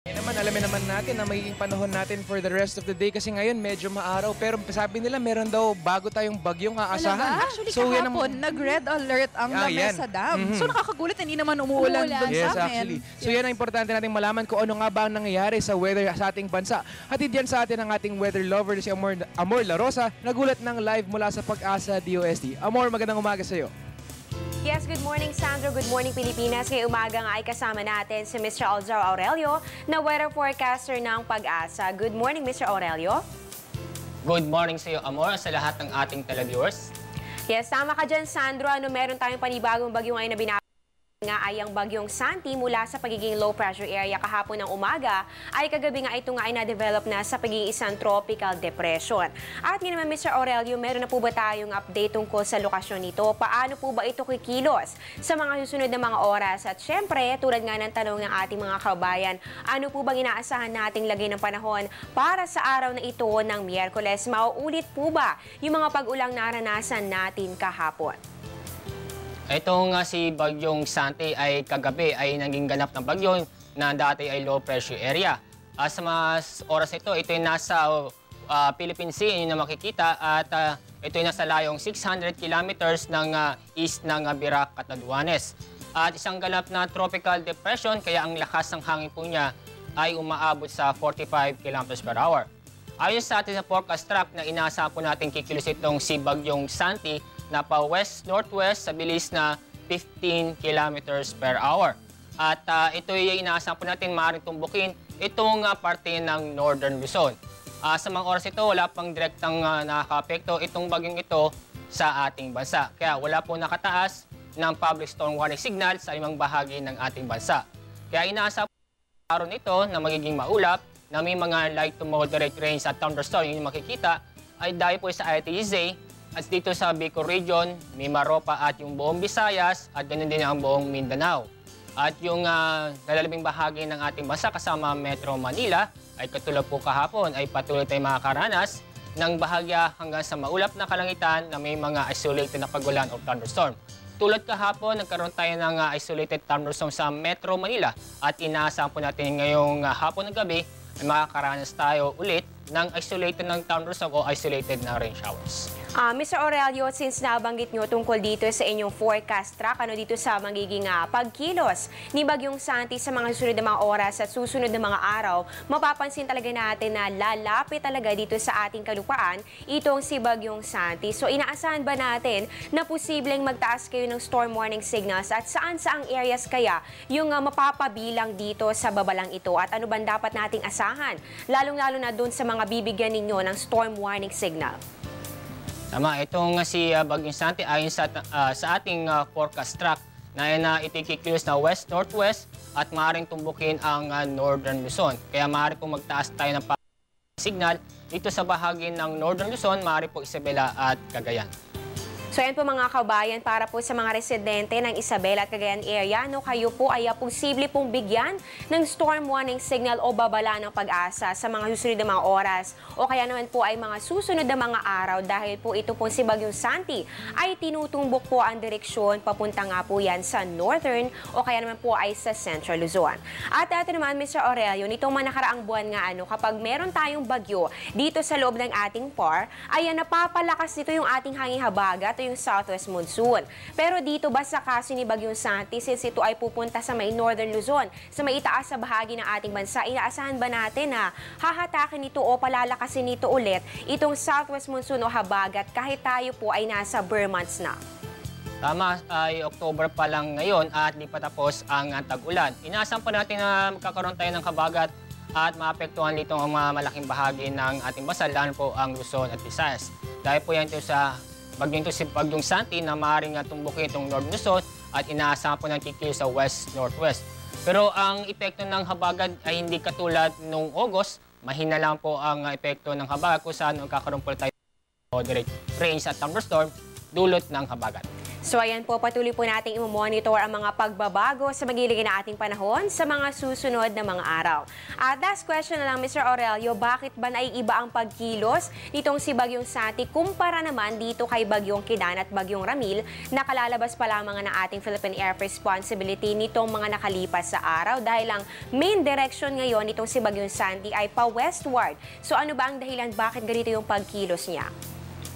Alamin naman natin na magiging panahon natin for the rest of the day kasi ngayon medyo maaraw pero sabi nila meron daw bago tayong bagyong aasahan. Actually, kahapon, nag-red alert ang Lamesa Dam. So nakakagulat, hindi naman umuulan doon Yes, sa amin. actually. So yan ang importante nating malaman kung ano nga ba ang nangyayari sa weather sa ating bansa. Hatid yan sa atin ang ating weather lover si Amor La Rosa, nagulat ng live mula sa Pag-asa DOST. Amor, magandang umaga sa iyo. Yes, good morning Sandro, good morning Pilipinas. Ngayong umaga nga ay kasama natin si Mr. Alzar Aurelio na weather forecaster ng Pag-asa. Good morning Mr. Aurelio. Good morning sa iyo, Amor, sa lahat ng ating televiewers. Yes, tama ka dyan Sandro. Meron tayong panibagong bagyo ngayon na nga ay ang bagyong Santi mula sa pagiging low pressure area kahapon ng umaga ay kagabi nga ito nga ay na-develop na sa pagiging isang tropical depression. At nga naman Mr. Aurelio, meron na po ba tayong update tungkol sa lokasyon nito? Paano po ba ito kikilos sa mga susunod na mga oras? At syempre, tulad nga ng tanong ng ating mga kabayan, ano po bang inaasahan nating lagay ng panahon para sa araw na ito ng Miyerkules? Mauulit po ba yung mga pag-ulang naranasan natin kahapon? Ito nga si Bagyong Santi ay kagabi ay naging ganap ng bagyo na dati ay low pressure area. Sa mga oras ito ay nasa Philippine Sea na makikita at ito ay nasa layong 600 kilometers ng east ng Birac, Catanduanes. At isang ganap na tropical depression kaya ang lakas ng hangin po niya ay umaabot sa 45 kilometers per hour. Ayon sa atin sa forecast track na inaasahan po natin kikilos itong si Bagyong Santi na pa west-northwest sa bilis na 15 kilometers per hour. At ito ay inaasahan po natin maaaring tumbukin itong parte ng Northern Luzon. Sa mga oras ito, wala pang direktang nakaka-apekto itong bagyong ito sa ating bansa. Kaya wala po nakataas ng public storm warning signal sa limang bahagi ng ating bansa. Kaya inaasahan po araw nito na magiging maulap na may mga light to moderate rains at thunderstorm yung makikita ay dahil po sa ITZ at dito sa Bicol Region, Mimaropa at yung buong Visayas at ganoon din ang buong Mindanao. At yung nalalabing bahagi ng ating bansa kasama Metro Manila ay katulad po kahapon ay patuloy tayong makakaranas ng bahagya hanggang sa maulap na kalangitan na may mga isolated na pagulan o thunderstorm. Tulad kahapon, nagkaroon tayo ng isolated thunderstorm sa Metro Manila at inaasahan po natin ngayong hapon ng gabi ay makakaranas tayo ulit ng isolated ng thunderstorm o isolated na rain showers. Mr. Aurelio, since nabanggit nyo tungkol dito sa inyong forecast track, dito sa magiging pagkilos ni Bagyong Santi sa mga susunod na mga oras at susunod na mga araw, mapapansin talaga natin na lalapit talaga dito sa ating kalupaan itong si Bagyong Santi. So inaasahan ba natin na posibleng magtaas kayo ng storm warning signals at saan-saang areas kaya yung mapapabilang dito sa babalang ito at ano ba dapat nating asahan? Lalong-lalo na doon sa mga bibigyan ninyo ng storm warning signal. Tama, itong si Bagyong Santi ayon sa ating forecast track na itikikilos na west-northwest at maaaring tumbukin ang Northern Luzon. Kaya maaari po magtaas tayo ng signal dito sa bahagi ng Northern Luzon, maaari po Isabela at Cagayan. So yan po mga kabayan, para po sa mga residente ng Isabela at Cagayan area, kayo po ay posible pong bigyan ng storm warning signal o babala ng Pag-asa sa mga susunod na mga oras o kaya naman po ay mga susunod na mga araw dahil po ito po si Bagyong Santi ay tinutumbok po ang direksyon papunta nga po yan sa Northern o kaya naman po ay sa Central Luzon. At ito naman Mr. Aurelio, nitong nakaraang buwan nga kapag meron tayong bagyo dito sa loob ng ating PAR, ay napapalakas dito yung ating hangin habagat yung southwest monsoon. Pero dito ba sa kaso ni Bagyong Santi, since ito ay pupunta sa may Northern Luzon, sa may itaas sa bahagi ng ating bansa, inaasahan ba natin na hahatakin ito o palalakasin nito ulit itong southwest monsoon o habagat kahit tayo po ay nasa bare months na? Tama, ay October pa lang ngayon at di pa tapos ang tag-ulan. Inaasahan pa natin na magkakaroon tayo ng habagat at maapektuhan dito ang mga malaking bahagi ng ating bansa, lalo po ang Luzon at Visayas. Dahil po yan ito sa si Bagyong Santi na maaaring tumbukin itong Northern Luzon at inaasahan po ng kikilos sa west-northwest. Pero ang epekto ng habagat ay hindi katulad noong August. Mahina lang po ang epekto ng habagat kung saan magkakaroon po tayo moderate rains at thunderstorm dulot ng habagat. So ayan po, patuloy po nating i-monitor ang mga pagbabago sa magiling na ating panahon sa mga susunod na mga araw. At last question na lang, Mr. Aurelio, bakit ba naiiba ang pagkilos nitong si Bagyong Santi kumpara naman dito kay Bagyong Kidan at Bagyong Ramil na kalalabas pa lamang ng ating Philippine Air Responsibility nitong mga nakalipas sa araw dahil ang main direction ngayon nitong si Bagyong Santi ay pa-westward. So ano ba ang dahilan bakit ganito yung pagkilos niya?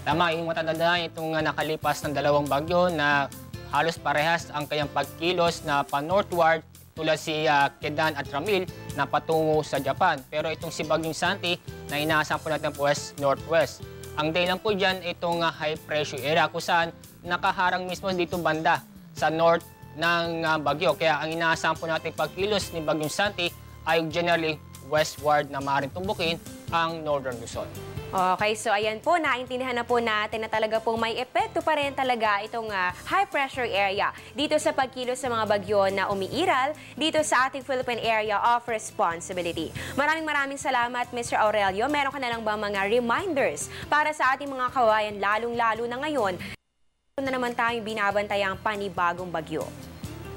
Tama, yung matatandaan itong nakalipas ng dalawang bagyo na halos parehas ang kanyang pagkilos na pa-northward tulad si Kidan at Ramil na patungo sa Japan. Pero itong si Bagyong Santi na inaasahan po natin po west-northwest. Ang dahilan po dyan itong high pressure area kung saan nakaharang mismo dito banda sa north ng bagyo. Kaya ang inaasahan po natin pagkilos ni Bagyong Santi ay generally westward na maaaring tumbukin ang northern Luzon. Okay, so ayan po, naintindihan na po natin na talaga pong may epekto pa rin talaga itong high pressure area dito sa pagkilos sa mga bagyo na umiiral dito sa ating Philippine Area of Responsibility. Maraming salamat, Mr. Aurelio. Meron ka na lang ba mga reminders para sa ating mga kawayan, lalong-lalo na ngayon na naman tayong binabantayang panibagong bagyo?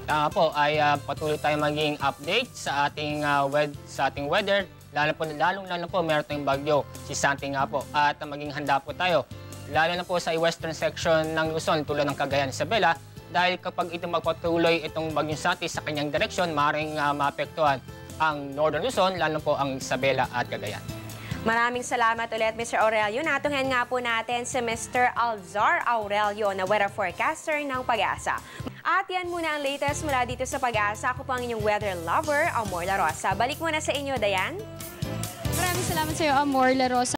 Tama po, ay patuloy tayong maging update sa ating weather. Lalong po meron tayong bagyo, si Santi nga po. At maging handa po tayo, lalo na po sa western section ng Luzon tulad ng Cagayan, Isabela. Dahil kapag ito magpatuloy itong bagyong Santi sa kanyang direksyon, maaaring maapektuhan ang northern Luzon, lalo po ang Isabela at Cagayan. Maraming salamat ulit, Mr. Aurelio. Natunghan nga po natin si Mr. Alzar Aurelio na weather forecaster ng Pag-asa. At yan muna ang latest mula dito sa Pag-asa. Ako po ang inyong weather lover, Amor La Rosa. Balik muna sa inyo, Dayan. Maraming salamat sa iyo, Amor La Rosa.